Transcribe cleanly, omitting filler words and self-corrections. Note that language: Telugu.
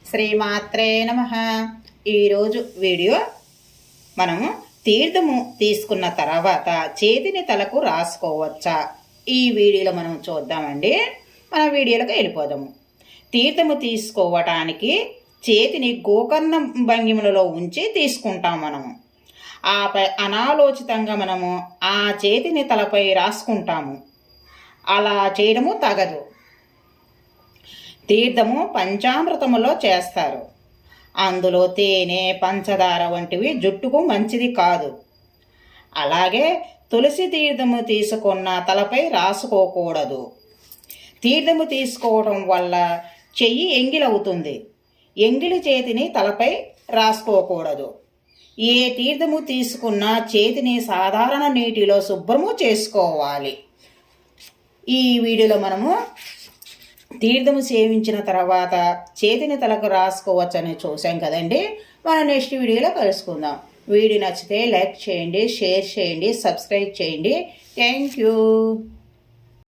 శ్రీమాత్రే నమః. ఈరోజు వీడియో మనము తీర్థము తీసుకున్న తర్వాత చేతిని తలకు రాసుకోవచ్చా, ఈ వీడియోలో మనం చూద్దామండి. మన వీడియోలోకి వెళ్ళిపోదాము. తీర్థము తీసుకోవటానికి చేతిని గోకర్ణ భంగిమలలో ఉంచి తీసుకుంటాం మనము. ఆపై అనాలోచితంగా మనము ఆ చేతిని తలపై రాసుకుంటాము. అలా చేయడము తగదు. తీర్థము పంచామృతములో చేస్తారు. అందులో తేనె, పంచదార వంటివి జుట్టుకు మంచిది కాదు. అలాగే తులసి తీర్థము తీసుకున్న తలపై రాసుకోకూడదు. తీర్థము తీసుకోవడం వల్ల చెయ్యి ఎంగిలవుతుంది. ఎంగిలి చేతిని తలపై రాసుకోకూడదు. ఏ తీర్థము తీసుకున్నా చేతిని సాధారణ నీటిలో శుభ్రము చేసుకోవాలి. ఈ వీడియోలో మనము తీర్థము సేవించిన తర్వాత చేతిని తలకు రాసుకోవచ్చని చూసాం కదండి. మనం నెక్స్ట్ వీడియోలో కలుసుకుందాం. వీడియో నచ్చితే లైక్ చేయండి, షేర్ చేయండి, సబ్స్క్రైబ్ చేయండి. Thank you.